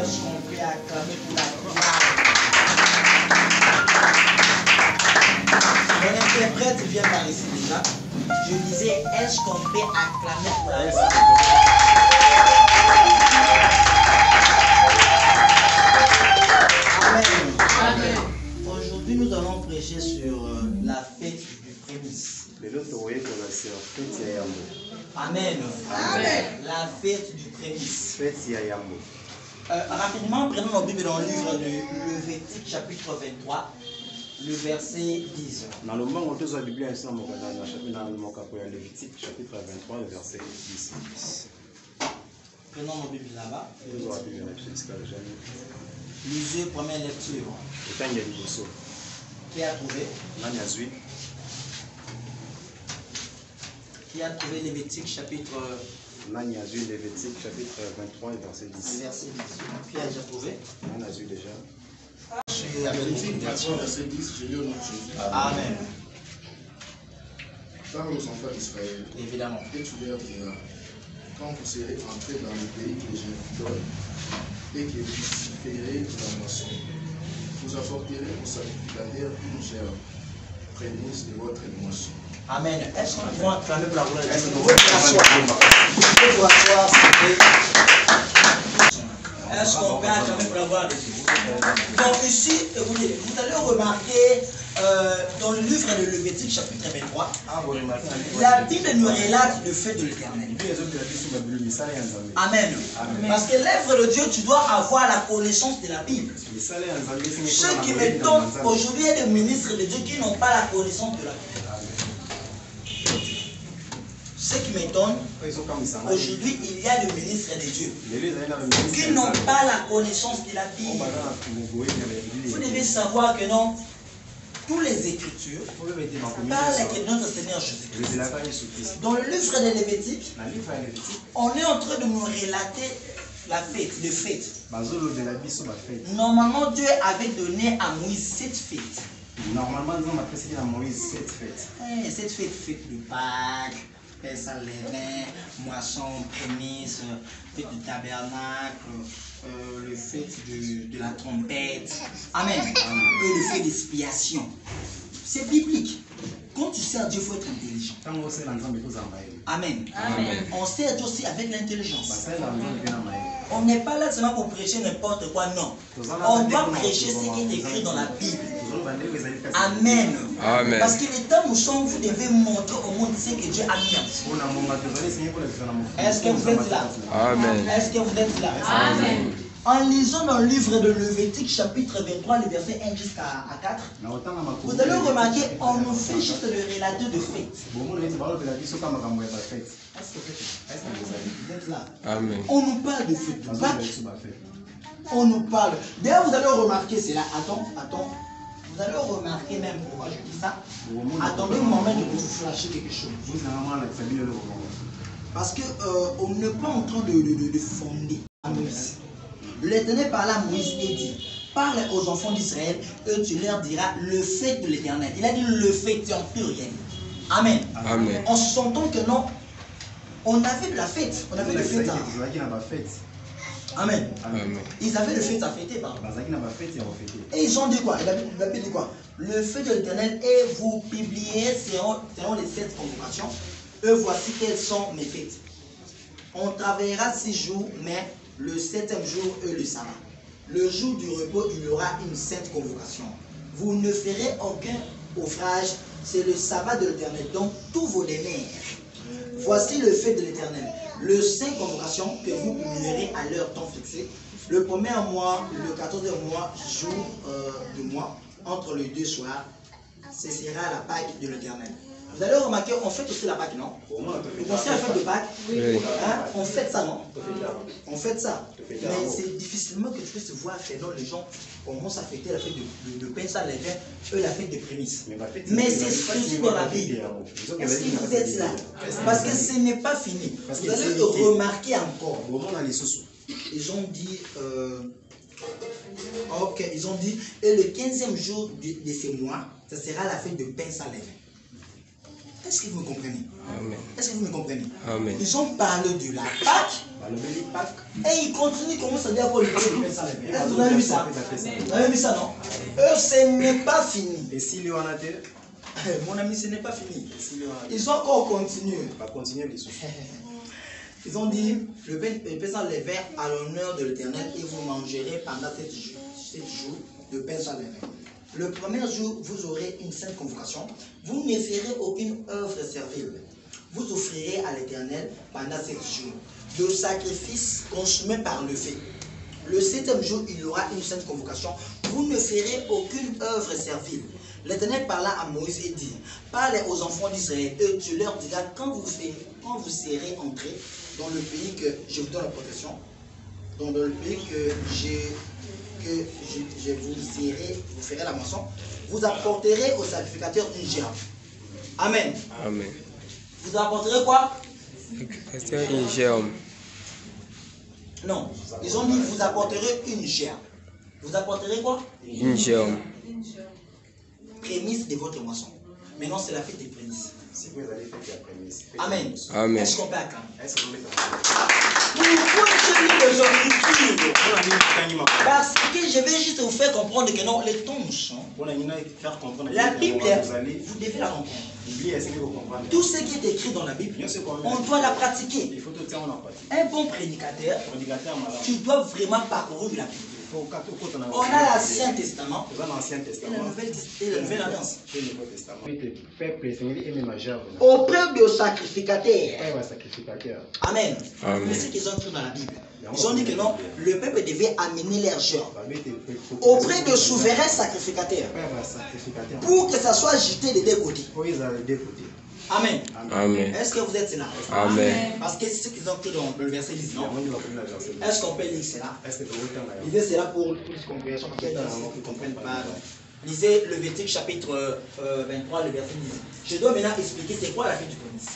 Est-ce qu'on peut acclamer pour la gloire? Mon interprète vient par ici déjà. Je disais, est-ce qu'on peut acclamer pour la gloire? Amen. Amen. Aujourd'hui, nous allons prêcher sur la fête du prémice. Amen. Amen. La fête du prémice. Rapidement, prenons nos Bibles dans le livre de Lévitique, chapitre 23, le verset 10. Dans le moment où tu as la Bible, c'est dans le Lévitique, chapitre 23, le verset 10. Prenons nos Bibles là-bas. Lisez première lecture. Qui a trouvé? Qui a trouvé Lévitique chapitre 23 et verset 10. Verset 10. Qui a déjà trouvé? On a vu déjà. Lévitique 23 verset 10, je lis au nom de Jésus. Amen. Parle aux enfants d'Israël. Évidemment. Et tu leur diras, quand vous serez entrés dans le pays que je vous donne et que vous ferez la moisson, vous apporterez au sacrificateur une gerbe, prémice de votre moisson. Amen. Est-ce qu'on peut acclamer pour la gloire de Dieu? Vous pouvez vous asseoir, s'il vous plaît. Est-ce qu'on peut acclamer pour la gloire de Dieu? Donc ici, écoutez, vous allez remarquer dans le livre de Lévitique chapitre 23, la Bible nous relate le fait de l'Éternel. Amen. Parce que l'œuvre de Dieu, tu dois avoir la connaissance de la Bible. Ceux qui m'étonnent aujourd'hui, il y a des ministres de Dieu qui n'ont pas la connaissance de la Bible. Ce qui m'étonne, aujourd'hui, il y a des ministres de Dieu qui n'ont pas la connaissance de la Bible. Vous devez savoir que non, toutes les Écritures parlent de notre Seigneur Jésus-Christ. Dans le livre de Lévitique, on est en train de nous relater la fête, les fêtes. Normalement, Dieu avait donné à Moïse 7 fêtes. Normalement, nous avons apprécié à Moïse 7 fêtes. Cette fête de Pâques, Pesse à levain, moisson, prémisse, fête du tabernacle, le fête de la trompette. Amen. Et le fête d'expiation. C'est biblique. Quand tu sers Dieu, il faut être intelligent. Amen. Amen. On sert Dieu aussi avec l'intelligence. On n'est pas là seulement pour prêcher n'importe quoi, non. On doit prêcher ce qui est écrit dans la Bible. Amen. Amen. Parce que les temps où sommes, vous devez montrer au monde ce que Dieu a mis en vous. Est-ce que vous êtes là? Amen. Est-ce que vous êtes là? Amen. En lisant dans le livre de Lévitique, chapitre 23, les versets 1 jusqu'à 4, vous allez remarquer, on nous fait juste le relateur de fête. Est-ce que vous êtes là? Amen. On nous parle de fête. On nous parle. D'ailleurs, vous allez remarquer, c'est là. Attends. Vous allez remarquer même pourquoi je dis ça. Attendez un moment de vous flasher quelque chose. Parce qu'on n'est pas en train de fonder à Moïse. L'Éternel parla à Moïse et dit, parle aux enfants d'Israël et tu leur diras le fait de l'Éternel. Il a dit le fait en pluriel. Amen. Amen. En se sentant que non, on avait de la fête. On avait de fête. Amen. Amen. Ils avaient le fait à fêter, pardon. Et ils ont dit quoi? La Bible dit quoi? Le fait de l'Éternel et vous publiez selon les 7 convocations. Et voici quelles sont mes fêtes. On travaillera 6 jours, mais le 7e jour est le sabbat. Le jour du repos, il y aura une sainte convocation. Vous ne ferez aucun ouvrage, c'est le sabbat de l'Éternel, donc tous vos demeures. Voici le fait de l'Éternel. Le 5 convocation que vous publierez à leur temps fixé. Le premier mois, le 14e mois, jour du mois, entre les 2 soirs, ce sera la Pâque de l'Éternel. Vous allez remarquer, on fête aussi la Pâque, non? Vous pensez à la fête de Pâques? Oui. Hein? On fête ça, non? On fête ça. Mais c'est difficilement que tu puisses voir que non, les gens commencent à fêter la fête de pain sans levain, eux la fête de prémices. Mais c'est aussi dans la Bible. Est-ce que vous êtes là? Parce que ce n'est pas fini. Vous allez remarquer encore. Ils ont dit, ils ont dit, et le 15e jour de ce mois, ce sera la fête de pain sans levain. Est-ce que vous me comprenez? Amen. Est-ce que vous me comprenez? Amen. Ils ont parlé de la Pâque et ils continuent comment ça dit à quoi le peuple fait ça. Est-ce que vous avez vu ça? Vous avez vu ça, non? Eux, ce n'est pas fini. Et s'il y en a des, Mon ami, ce n'est pas fini. s'il y en a des, Ils ont encore continué. va continuer les soucis. Ils ont dit, le pain sans levain à l'honneur de l'Éternel et vous mangerez pendant 7 jours de pain sans levain. Le premier jour, vous aurez une sainte convocation. Vous ne ferez aucune œuvre servile. Vous offrirez à l'Éternel pendant 7 jours de sacrifices consumés par le feu. Le 7e jour, il y aura une sainte convocation. Vous ne ferez aucune œuvre servile. L'Éternel parla à Moïse et dit, parle aux enfants d'Israël et tu leur diras quand vous serez entrés dans le pays que je vous donne la protection, dans le pays que je vous ferai la moisson, vous apporterez au sacrificateur une gerbe. Amen. Amen. Vous apporterez quoi? Une gerbe. Non. Ils ont dit vous apporterez une gerbe. Vous apporterez quoi? Une gerbe. Prémisse de votre moisson. Maintenant, c'est la fête des prémices. Si vous allez faire la prémisse. Amen. Amen. Est-ce qu'on peut acclamer? Est-ce que vous mettez Pourquoi je lis les Écritures? en Parce que je vais juste vous faire comprendre que non, les temps changent. La Bible, vous devez la comprendre. Tout ce qui est écrit dans la Bible, on doit la pratiquer. Un bon prédicateur, tu dois vraiment parcourir la Bible. On a l'Ancien Testament et la Nouvelle Alliance. Auprès du sacrificateur. Amen. C'est ce qu'ils ont écrit dans la Bible. Ils ont dit que non, le peuple devait amener leur gerbe auprès du souverain sacrificateur pour que ça soit jeté des deux côtés. Amen. Amen. Est-ce que vous êtes là? Amen. Parce que c'est ce qu'ils ont écrit dans le verset 10. Est-ce qu'on peut lire cela? Lisez cela pour plus compréhension. Parce qu'il y a des gens qui ne comprennent pas. Lisez le Levitique chapitre 23, le verset 10. Je dois maintenant expliquer c'est quoi la fête du prémice.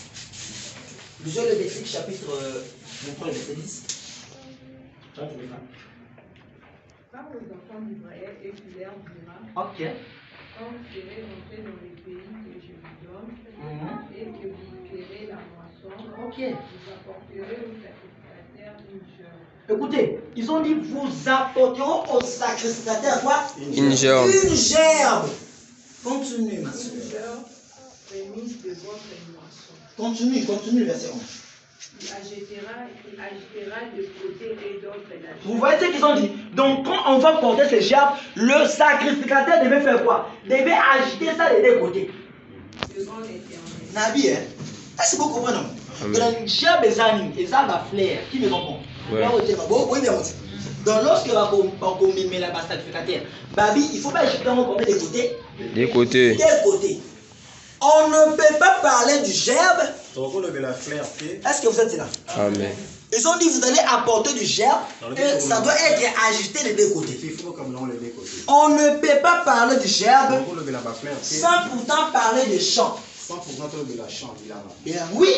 Lisez le Levitique chapitre 23, le verset 10. Parle aux enfants d'Israël et tu leur diras. Ok. Quand vous serez rentrés dans le pays que je vous donne et que vous verrez la moisson, Ok. vous apporterez au sacrificateur une gerbe. Écoutez, ils ont dit vous apporterez au sacrificateur quoi? Une gerbe. Une gerbe. Continue, ma soeur. Une gerbe prémisse de votre moisson. Continue le verset 11. Il agitera de côté et d'autre la gerbe. Vous voyez ce qu'ils ont dit? Donc quand on va porter ces gerbes, le sacrificateur devait faire quoi? Devait agiter ça des deux côtés. Devant l'Éternel. Nabi, hein? Est-ce que vous comprenez? La gerbe des animes, et ça va flair. Qui me comprend? Donc lorsque on met la sacrificateur, Babi, il ne faut pas agiter combien des côtés? Des côtés. Des côtés. On ne peut pas parler du gerbe. Est-ce que vous êtes là? Amen. Ils ont dit vous allez apporter du gerbe et ça doit être agité des deux côtés. On ne peut pas parler du gerbe sans pourtant parler de chant. Bien oui.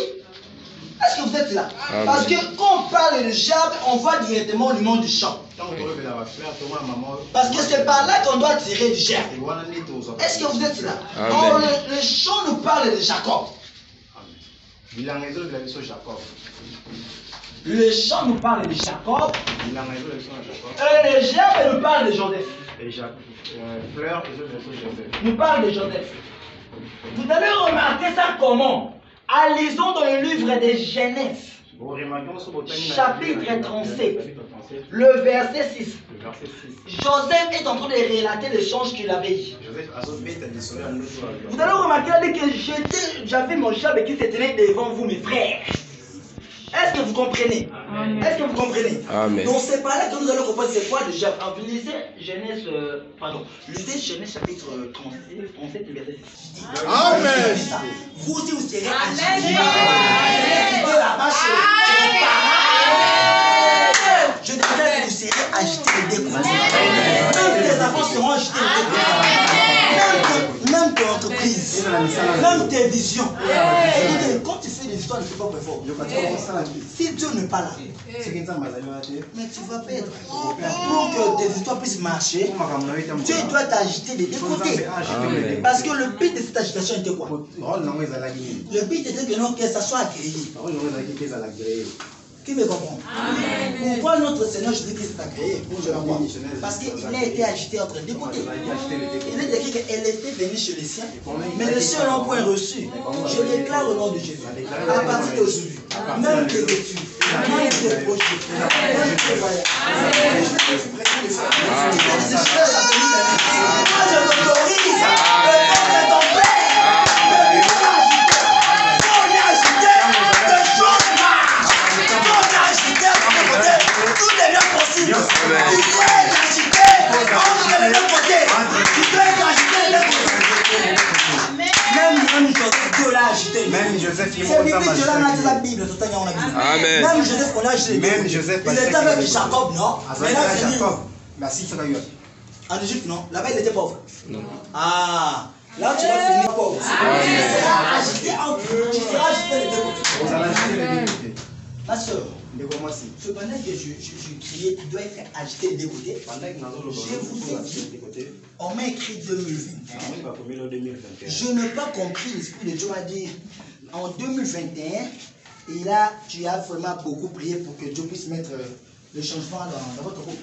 Est-ce que vous êtes là? Amen. Parce que quand on parle de gerbe, on voit directement le nom du chant. Parce que c'est par là qu'on doit tirer du gerbe. Est-ce que vous êtes là? Amen. Or, le chant nous parle de Jacob. Le chant nous parle de Jacob. Et le gerbe nous parle de Joseph. Nous parle de Joseph. Vous allez remarquer ça comment? Lisons dans le livre de Genèse, chapitre 37, le verset 6. Joseph est en train de relater les choses qu'il avait dit. Vous allez remarquer que j'avais mon gerbe qui se tenait devant vous, mes frères. Est-ce que vous comprenez? Est-ce que vous comprenez? Amen. Donc c'est par là que nous allons comprendre c'est quoi le gerbe. Lisez Genèse, lisez Genèse chapitre 37, verset 6. Amen. Vous aussi vous serez Amen. Je disais que vous serez agités les deux côtés. Même tes enfants seront agités les deux côtés. Même ton entreprise entreprises, même tes visions. Écoutez, quand tu fais des histoires, ne fais pas fort. Si Dieu n'est pas là, mais tu vas perdre. Pour que tes histoires puissent marcher, Dieu doit t'agiter des deux côtés. Parce que le but de cette agitation était quoi? Le but était que non, que ça soit agréé. Qui me comprend? Pourquoi notre Seigneur Jésus-Christ a créé? Parce qu'il a été agité entre deux côtés. Il est écrit qu'elle était venue chez les siens, mais les siens n'ont point reçu. Je déclare au nom de Jésus, à partir d'aujourd'hui, même tes études, même tes projets, même tes voyages, moi je t'autorise, le nom de ton Père. Tout devient possible. Tu dois être agité. Entre les deux côtés. Tu dois être agité les deux côtés. Même Dieu l'a agité. Même Joseph, c'est Dieu l'a dit la Bible. Amen. Même Joseph, on l'a agité. Même Joseph, il était avec Jacob, non? Mais là, c'est Jacob. En Égypte, non? Là-bas, il était pauvre. Ah. Là, tu vas finir pauvre. Tu seras agité les deux côtés. Ma soeur. Cependant que je criais, tu dois être agité des deux côtés. Je vous ai dit, on m'a écrit 2021. Je n'ai pas compris, l'Esprit de Dieu m'a dit, en 2021, tu as vraiment beaucoup prié pour que Dieu puisse mettre le changement dans votre groupe.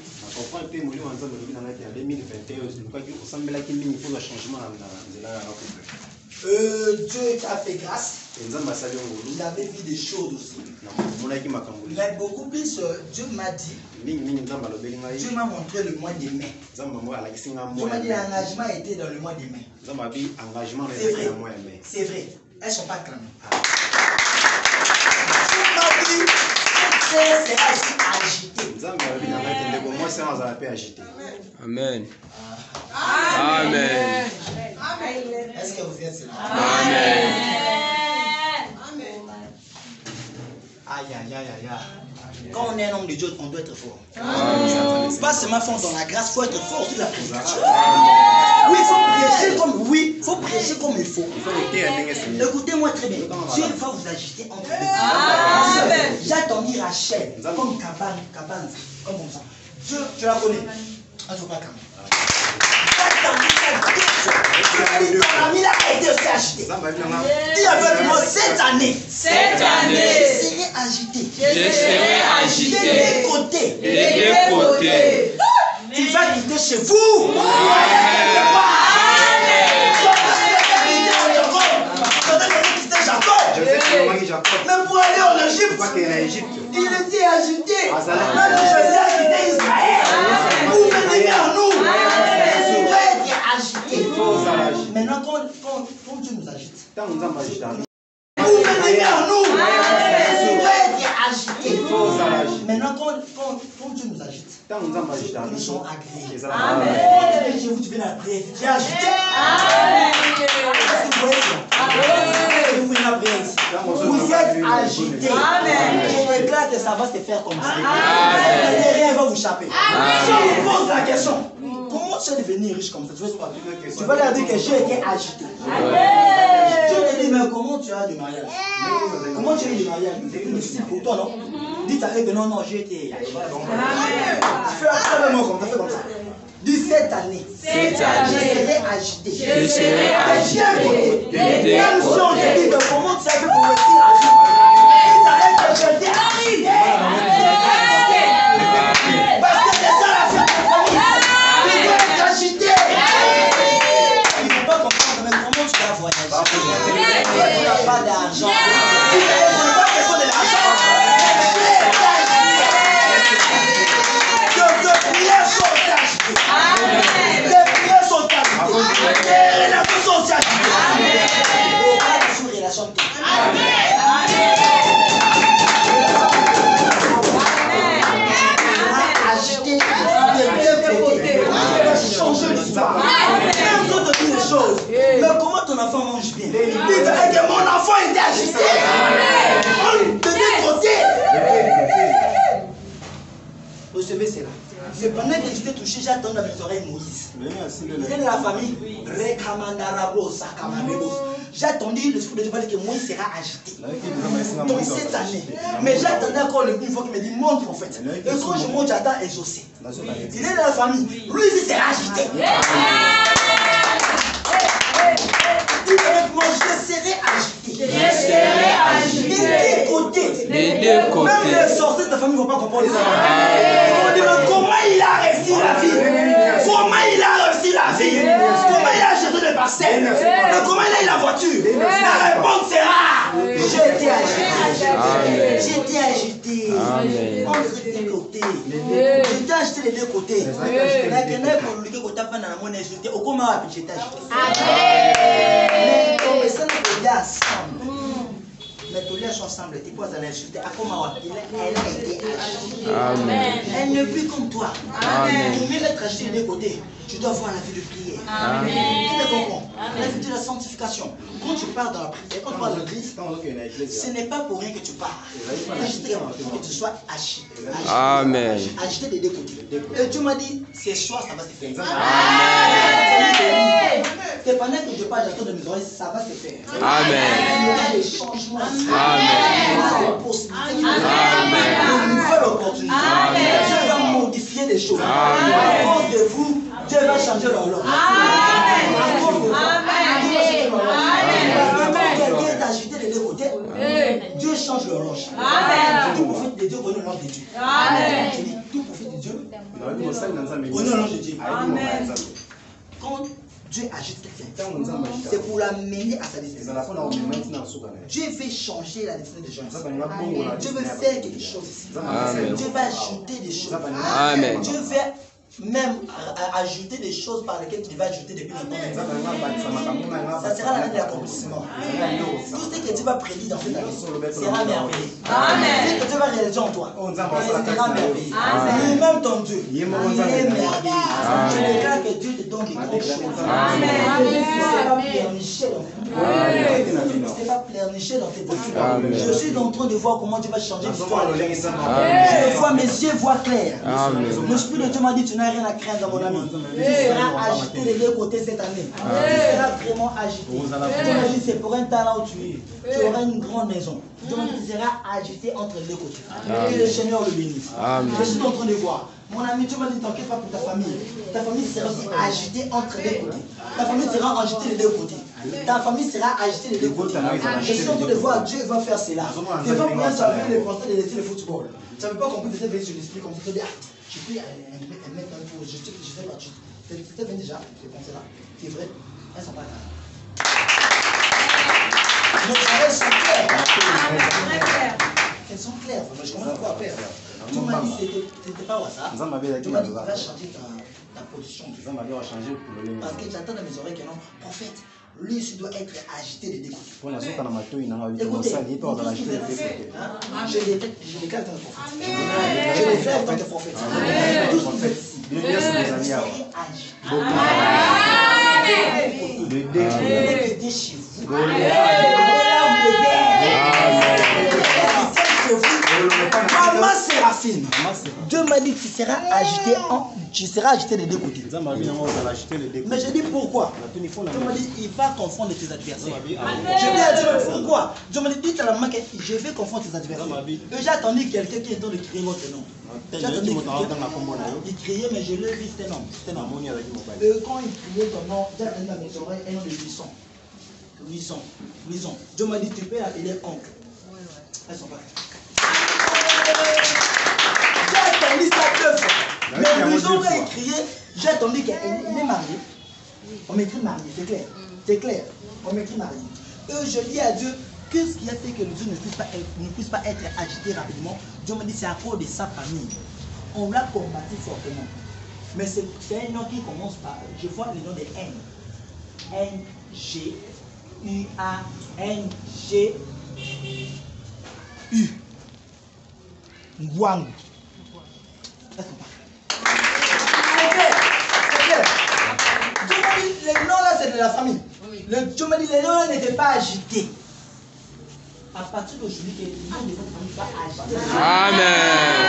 Dieu t'a fait grâce. Il avait vu des choses aussi. Mais beaucoup plus, Dieu m'a dit, Dieu m'a montré le mois de mai. Dieu m'a dit l'engagement était dans le mois de mai. C'est vrai. Elles ne sont pas clamées. Dieu m'a dit, c'est agité. Amen. Amen. Est-ce que vous êtes là? Amen. Aïe. Quand on est un homme de Dieu, on doit être fort. Pas seulement fort dans la grâce, il faut être fort sur la prédication. Oui, il faut prêcher comme il faut. Écoutez-moi très bien. Dieu va vous agiter entre les deux. J'ai attendu Rachel comme cabane, comme ça. Dieu, tu la connais. En tout cas, ton ami là a été aussi agité. Dis avec moi cette année. Je serai agité. Des deux côtés. Tu vas quitter chez vous. Même pour aller en Égypte, il était agité. Même Joseph a quitté Israël. Vous venez vers nous. Vous devez être agité. Maintenant, quand Dieu nous agite, vous venez vers nous. Vous devez être agité. Maintenant, quand Dieu nous agite, nous sommes agréés. Chez vous, tu viens la prière. Tu es agité. Vous êtes agité. Je déclare que ça va se faire comme ça. Rien ne va vous échapper. Si on vous pose la question, comment tu es devenu riche comme ça? Tu vas leur dire que j'ai été agité. Je te dis, mais comment tu as du mariage? Comment tu as eu du mariage? C'est plus difficile pour toi, non? Dites avec que non, j'ai été. Fais comme ça. Dis cette année, je serai agité. Même si on te dit, mais comment tu as fait pour réussir la vie? Ils arrêtent de te dire, parce que c'est ça la fête de famille. Tu dois être agité. Il ne faut pas comprendre, mais comment tu vas voyager? Tu n'as pas d'argent. Tu n'as pas besoin de l'argent. De prières sont agitées. Les prières sont agitées. Les relations sont agitées. Sous relation. Agité de deux côtés. Changer l'histoire. Même toi, tu dis les choses. Mais comment ton enfant mange bien? Dis que mon enfant était agité. De deux côtés. recevez cela. C'est pendant que j'étais touché, j'attendais dans mes oreilles Moïse. Il est de la famille. J'ai attendu l'Esprit de Dieu que Moïse sera agité. Donc cette année. Mais j'attendais encore une fois qu'il me dit mon prophète. Et quand je monte, j'attends exaucé. Il est de la famille. Lui, il sera agité. Dis avec moi, je serai agité. Des deux côtés. Même les sorciers de ta famille ne vont pas comprendre ça. Ils vont dire comment il a réussi la vie. Comment il a réussi la vie. Comment il a acheté le parcelles. Comment il a eu la voiture. La réponse sera j'ai été agité. J'ai été agité. Entre les deux côtés. J'ai été agité les deux côtés. La quenelle pour le côté dans la monnaie agité. Au comment j'ai été agité. Mais comme ça nous est ensemble. Mais tous les sont ensemble. Tu peux aller insulter. À comment elle a été agitée. Elle n'est plus comme toi. Pour mieux être agitée des deux côtés, tu dois avoir la vie de prière. Tu le comprends? La vie de la sanctification. Quand tu pars dans la prière, quand tu pars dans l'église, ce n'est pas pour rien que tu pars. Agité pour que tu sois agité. Amen. Agité des deux côtés. Et Dieu m'a dit, ce soir, ça va se faire. C'est pendant que je parle de mes oreilles, ça va se faire. Amen. Il y aura des changements. Amen. Il y aura des possibilités. Amen. Une nouvelle opportunité. Dieu va modifier des choses. À cause de vous, Dieu va changer l'horloge. À cause de vous, Dieu va changer l'horloge. Quand quelqu'un est agité des deux côtés, Dieu change l'horloge. Tout prophète de Dieu connaît l'ordre de Dieu. Je dis tout prophète de Dieu connaît l'ordre de Dieu. Quand Dieu agite quelqu'un, c'est pour l'amener à sa destinée. Dieu veut changer la destinée des gens. Dieu veut faire quelque chose ici. Dieu va ajouter des choses. Amen. Dieu veut même ajouter des choses par lesquelles tu vas ajouter depuis longtemps. Ça sera l'année de l'accomplissement. Tout ce que Dieu va prédire dans cette année sera merveilleux. Ce que Dieu va réaliser en toi sera merveilleux. Lui-même ton Dieu, il est merveilleux. Je déclare que Dieu te donne des gros choses. Tu ne pas pleurnicher dans tes possibles. Je suis en train de voir comment Dieu va changer l'histoire. Je vois, mes yeux voient clair. L'Esprit de Dieu m'a dit, tu n'as rien à craindre, mon ami. Tu seras agité des deux côtés cette année. Tu seras vraiment agité. Dieu m'a dit, c'est pour un temps là où tu es. Tu auras une grande maison. Dieu m'a dit, tu seras agité entre les deux côtés. Que le Seigneur le bénisse. Je suis en train de voir. Mon ami, tu m'as dit, t'inquiète pas pour ta famille. Ta famille sera aussi agitée entre les côtés. Ta famille sera agitée des deux côtés. Ta famille sera agitée des deux côtés. Je suis en train de voir, Dieu va faire cela. Des fois, pour un savoir les Français de laisser le football. Tu ne savais pas qu'on peut laisser sur l'esprit comme ça. Je peux mettre un tour, je sais pas. C'était bien déjà, ces pensées-là. C'est vrai, elles sont pas là. Nos oreilles sont claires. Elles sont claires, mais je commence pas à faire. Tu m'as dit que c'était pas WhatsApp. Tu m'as dit que tu vas changer ta position. Parce que j'entends dans mes oreilles que non, prophète, lui aussi doit être agité des deux côtés. Écoutez, je déclare ton prophète. Je déclare ton prophète. Tout ce que vous êtes ici, agité chez vous. Maman Séraphine, Dieu m'a dit que tu seras agité des deux côtés. Mais je dis pourquoi? Dieu m'a dit il va confondre tes adversaires. Je dis à Dieu pourquoi? Dieu m'a dit dites à la maman que je vais confondre tes adversaires. J'ai attendu quelqu'un qui est en train de crier votre nom. J'ai attendu quelqu'un. Il criait mais je l'ai vu, c'était un homme. Quand il criait ton nom, j'ai attendu dans mes oreilles un nom de Luisson. Luisson. Dieu m'a dit tu peux l'appeler oncle. Elles sont pas. J'ai attendu ça 2 fois. Mais Luisson quand il criait, j'ai attendu qu'il est marié. On m'écrit marié, c'est clair. C'est clair. On m'écrit marié. Et je dis à Dieu, qu'est-ce qui a fait que le Dieu ne puisse pas être agité rapidement? Dieu me dit c'est à cause de sa famille. On l'a combattu fortement. Mais c'est un nom qui commence par, je vois le nom de N. N-G-U-A-N-G-U. Ngwang. C'est clair. Dieu m'a dit, les noms là c'est de la famille. Dieu m'a dit, les noms là n'étaient pas agités. À partir d'aujourd'hui, que le nom de votre famille va agiter. Amen.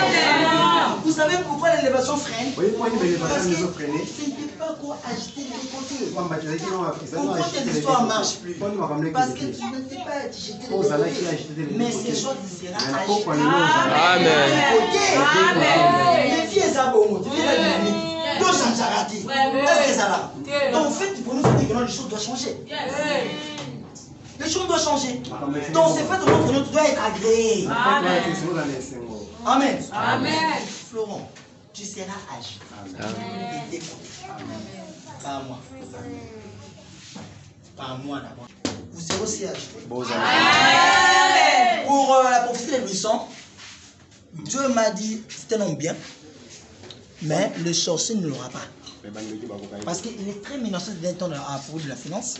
Vous savez pourquoi l'élévation freine? Oui, moi, Parce que l'élévation freine. ce n'était pas encore agité de les côtés. Pourquoi tes histoires ne marchent plus? Parce que tu n'étais pas agité de les côtés. Mais ces choses sera agité. Amen. Les filles, ça va au mot. Tu fais la dynamique. Deux changerati. Est-ce que ça va? Donc, en fait, pour nous, c'est que les choses doivent changer. Les choses doivent changer. Donc, c'est fait de notre que tu dois être agréé. Amen. Amen. Florent, tu seras agité. Et décoté. Pas moi. Pas moi d'abord. Vous serez aussi agité. Pour la prophétie des buissons, Dieu m'a dit, c'est un homme bien, mais le sorcier ne l'aura pas. Parce qu'il est très menacé d'un temps à propos de la finance.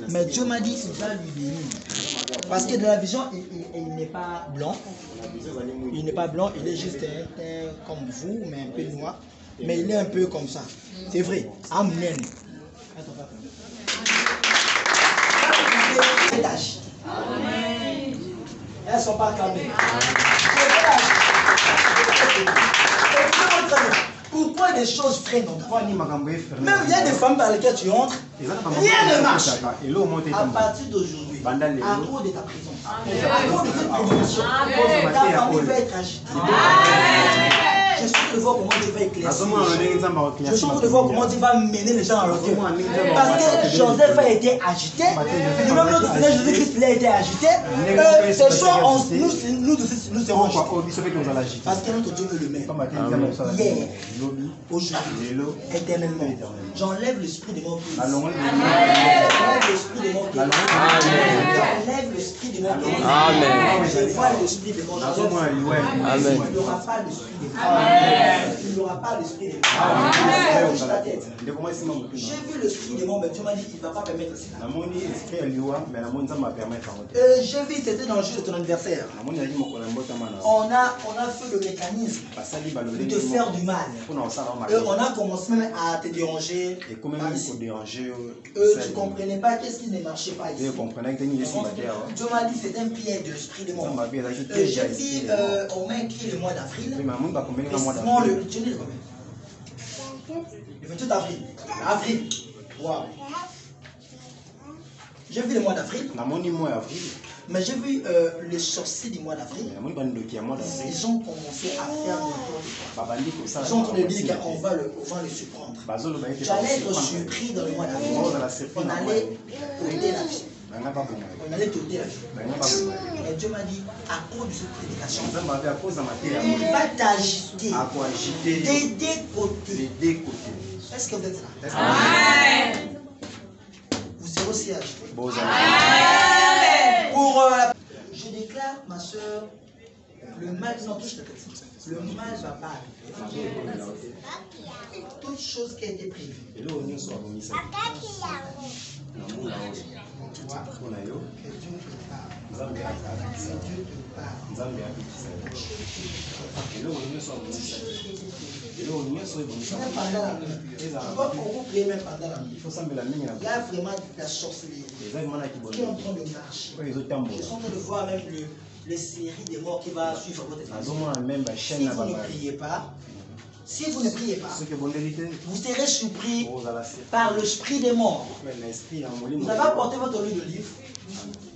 Mais Dieu m'a dit, il va lui bénir. Parce que dans la vision, il n'est pas blanc. Il n'est pas blanc, il est juste un teint comme vous, mais un peu noir. Mais il est un peu comme ça. C'est vrai. Amen. Elles ne sont pas calmées. Pourquoi des choses freinent? Même il y a des femmes par lesquelles tu entres, rien ne marche. À partir d'aujourd'hui, à cause de ta présence, à cause de cette prédication, ta famille va être agitée. Je suis en train de voir comment Dieu va éclaircir. Je suis en train de voir comment Dieu va mener les gens à leur cœur. Parce que Joseph a été agité, et même notre Seigneur Jésus-Christ a été agité. Ce soir, nous serons agités. Parce que notre Dieu veut le mettre. Hier, aujourd'hui, éternellement. J'enlève l'esprit de mon cœur. J'enlève l'esprit de mon cœur. J'enlève l'esprit de mon cœur. Je vois l'esprit de mon cœur. Il n'y aura pas l'esprit de mon cœur. Il n'y aura pas l'esprit de mon cœur. J'ai vu l'esprit de mon cœur. Tu m'as dit qu'il ne va pas permettre cela. J'ai vu, c'était dans le jour de ton anniversaire. On a fait le mécanisme de te faire du mal. On a commencé même à te déranger. Tu ne comprenais pas qu'est-ce qui ne marchait pas ici. Dieu m'a dit c'est un piège de l'esprit de mon cœur. J'ai vu, on m'a écrit le mois d'avril. Le 28 avril. Avril. Wow. J'ai vu le mois d'avril. Mais j'ai vu les sorciers du mois d'avril. Ils ont commencé à faire n'importe quoi. Ils sont en train de dire qu'on va le surprendre. J'allais être surpris dans le mois d'avril. On allait ôter la vie. On allait t'ôter la vie. Et Dieu m'a dit, à cause de cette prédication, il va t'agiter des deux côtés. Est-ce que vous êtes là? Vous serez aussi agité. Je déclare, ma soeur, le mal, non, touche le petit. Le mal va pas arriver. Toute chose qui a été prévue. Que Dieu te parle. On vous prie même pendant la nuit. Il y a vraiment la sorcellerie qui est en train de marcher. Je suis en train de voir même les séries des morts qui va suivre votre famille. Si vous ne priez pas, vous serez surpris par l'esprit des morts. Vous avez apporté votre livre de livre.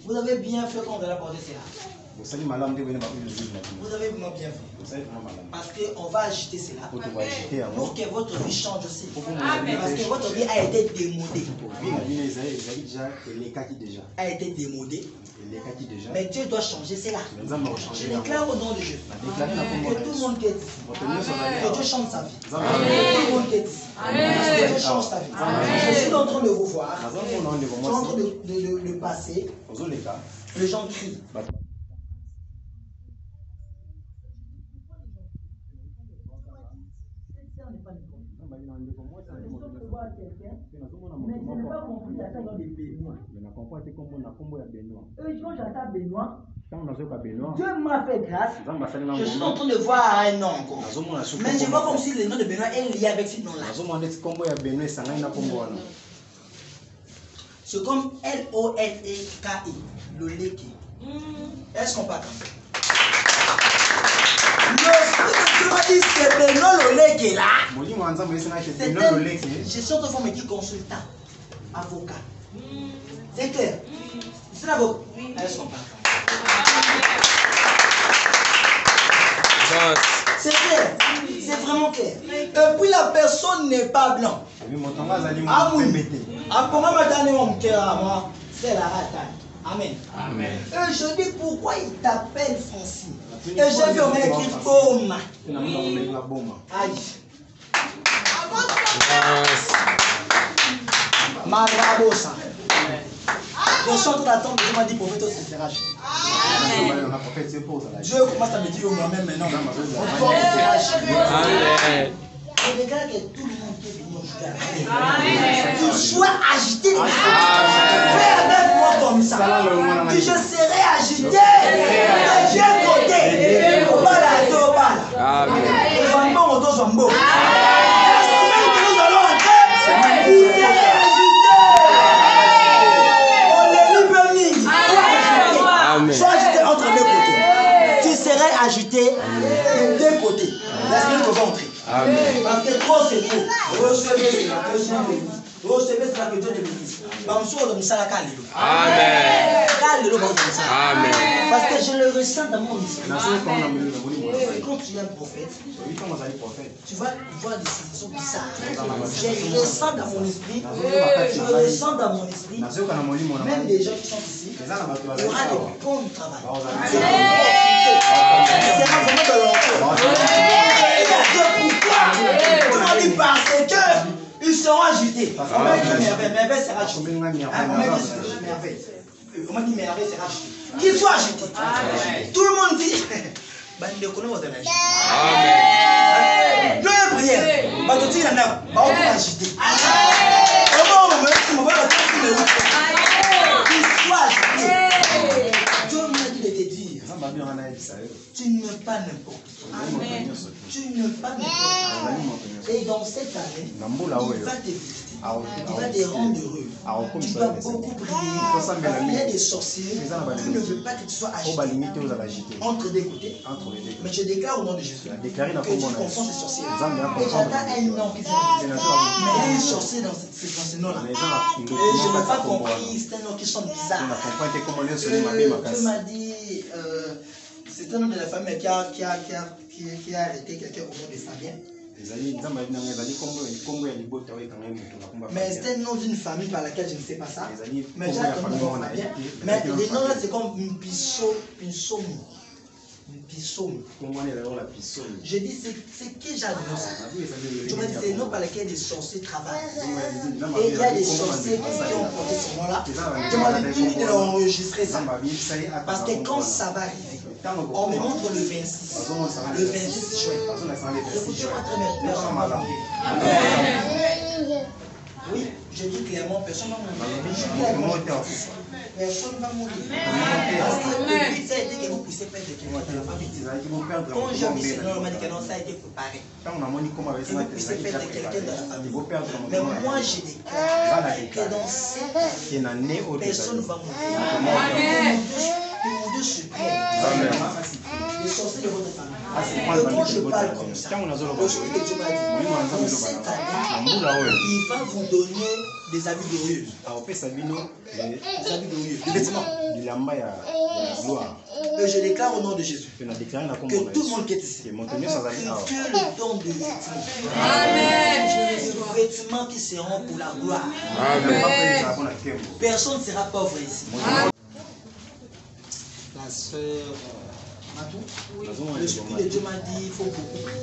Vous avez bien fait quand vous allez apporter cela. Vous avez vraiment bien fait. Parce qu'on va agiter cela pour que votre vie change aussi. Parce que votre vie a été démodée. Mais Dieu doit changer cela. Je déclare au nom de Jésus que tout le monde qui est ici, que Dieu change sa vie. Que tout le monde qui est ici, que Dieu change sa vie. Je suis en train de vous voir. Je suis en train de passer. Les gens crient. Mais je n'ai pas compris la taille de Benoît. Quand j'attends Benoît, Dieu m'a fait grâce. Je suis en train de voir un nom encore. Mais je vois comme si le nom de Benoît est lié avec ce nom-là. C'est comme L-O-L-E-K-I. Loleki. Est-ce qu'on parle comme ça? Le Esprit de Dieu m'a dit c'est Benoît Lolé qui est là. Je suis en train de consultant, avocat. C'est clair? C'est l'avocat? Elles sont pas. C'est clair, c'est vraiment clair. Et puis la personne n'est pas blanc. Comment madame mon cœur à moi? C'est la ratane. Amen. Amen. Et je dis pourquoi il t'appelle Francine. Et j'ai vu on a écrit Boma. Aïe. Marabosa. Je chante la tombe, je m'a dit prophète aussi sera acheté. Dieu commence à me dire moi-même maintenant. Amen. Je déclare que tout le monde peut venir aujourd'hui. Qu'il soit agité. Fais avec moi comme ça. Que je serai agité. De quel côté? Amen. Sois agité entre deux côtés. Tu serais agité de deux côtés. Laisse-le qu'on va entrer. Parce que trop c'est beau. Recevez cela que Dieu te bénisse. Recevez cela que Dieu te bénisse. Amen. Amen. Parce que je le ressens dans mon esprit. Quand tu es un prophète, tu vas voir des situations bizarres. Je le ressens dans mon esprit. Je le ressens dans mon esprit. Même les gens qui sont ici, il y aura des bons travail. C'est vraiment de pourquoi? On dit parce que ils seront agités. On m'a dit merveille sera agité. On m'a dit merveille sera agité. Qu'ils soient agités. Tout le monde dit. Amen. Dieu est prière. Qu'ils soient agités. Dieu m'a dit de te dire. Tu ne pas n'importe qui. Tu ne pas n'importe qui. Et dans cette année, il va te visiter. Il va te rendre heureux. Tu dois beaucoup prier. Il y a des sorciers qui ne veulent pas que tu sois agité entre des côtés. Mais je déclare au nom de Jésus que tu confonds ces sorciers. Et j'attends un nom qui s'appelle. Mais il y a un sorcier dans ce nom-là. Et je n'ai pas compris. C'est un nom qui sonne bizarre. Tu m'as dit. C'est un homme de la famille qui a arrêté quelqu'un au nom de Fabien. Mais c'est un nom d'une famille par laquelle je ne sais pas ça. Mais j'ai attendu mon Fabien. Mais les noms là c'est comme une pissoum. Je dis c'est qui j'adore ça. Je me dis c'est le nom par lequel les sorciers travaillent. Et il y a des sorciers qui ont porté ce nom-là. Je me dis de l'enregistrer ça. Parce que quand ça va arriver, on me montre le 26 juin. Écoutez-moi très bien. Oui, je dis clairement, personne ne va mourir. Personne ne va mourir. Parce que le but, ça a été que vous puissiez perdre quelqu'un de la famille. Quand j'ai vu ce nom, on m'a dit que non, ça a été préparé. Et vous puissiez perdre quelqu'un de la famille. Mais moi, je déclare que dans cette année, personne ne va mourir. Pour Dieu suprême. Les sorciers de votre famille. Et quand je parle comme ça, le Spirit de Dieu m'a dit, dans cette année, il va vous donner des habits glorieux. Des habits glorieux, des vêtements. Et je déclare au nom de Jésus que tout le monde qui est ici, que le don de vêtements. Amen. Des vêtements qui seront pour la gloire. Amen. Personne ne sera pauvre ici. La sœur Matou, le Spirit de Dieu m'a dit il faut beaucoup prier.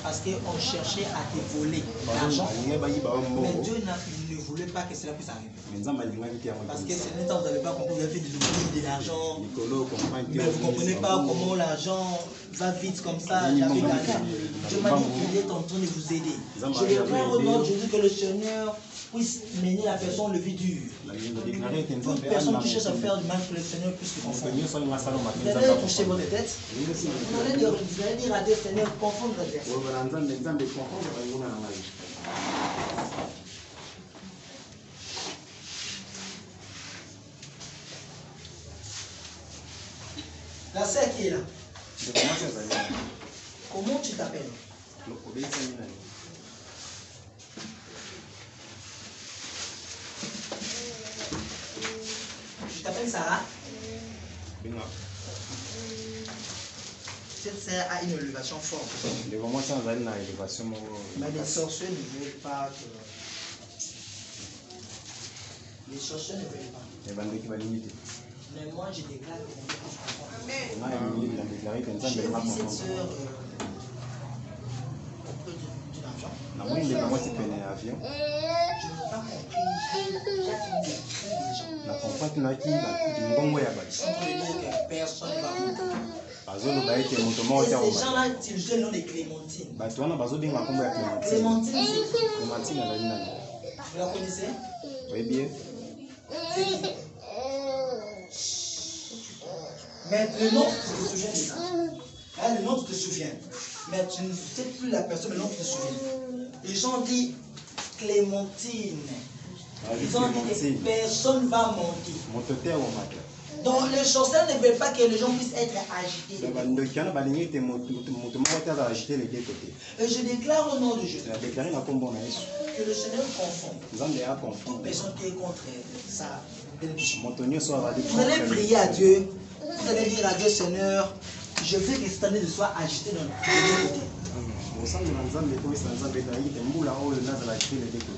Parce qu'on cherchait à te voler l'argent. Mais Dieu ne voulait pas que cela puisse arriver. Parce que ce n'est pas vous n'avez pas compris, vous avez fait de l'argent. Mais vous ne comprenez pas comment l'argent va vite comme ça. Dieu m'a dit qu'il est en train de vous aider. Je déclare au nom de Jésus que le Seigneur puisse mener la personne le vie dur. Toute personne qui cherche à faire du mal pour le Seigneur puisse le confondre. Vous allez toucher votre tête. Vous allez dire à Dieu, Seigneur, confondre la tête. La sœur qui est là. t'appelles? Je t'appelle Sarah. Cette sœur a une élévation forte. Mais les sorciers ne veulent pas que... Les sorciers ne veulent pas. Mais moi je déclare que mon Dieu comprend. J'ai vu cette sœur d'une avion. Je n'ai pas compris. J'ai attendu les gens. Ils sont en train de dire que personne ne va mourir. Et ces gens-là utilisaient le nom de Clémentine. Clémentine, c'est qui? Vous la connaissez? Oui, bien. C'est qui? Mais le nom, tu te souviens de ça. Hein, le nom, tu te souviens. Mais tu ne sais plus la personne, mais le nom, tu te souviens. Les gens disent Clémentine. Ils ont dit que personne ne va monter. Donc les sorciers ne veulent pas que les gens puissent être agités. Et je déclare au nom de Jésus que le Seigneur confond toute personne qui est contre sa bénédiction. Vous allez prier à Dieu. Vous allez dire à Dieu, Seigneur, je veux que cette année soit agitée dans les deux côtés.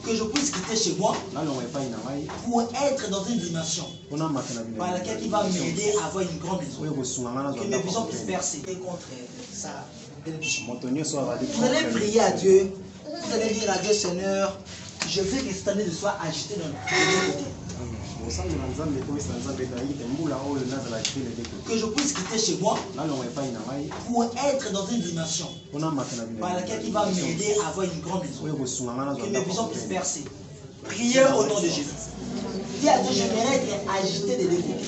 Que je puisse quitter chez moi pour être dans une dimension par laquelle il va m'aider à avoir une grande maison. Que mes visions puissent percer contre sa bénédiction. Vous allez prier à Dieu. Vous allez dire à Dieu, Seigneur, je veux que cette année soit agitée dans les deux côtés. Que je puisse quitter chez moi pour être dans une dimension par laquelle il va m'aider à avoir une grande maison. Que mes visions puissent percer. Priez au nom de Jésus. Dis à Dieu, j'aimerais être agité des deux côtés.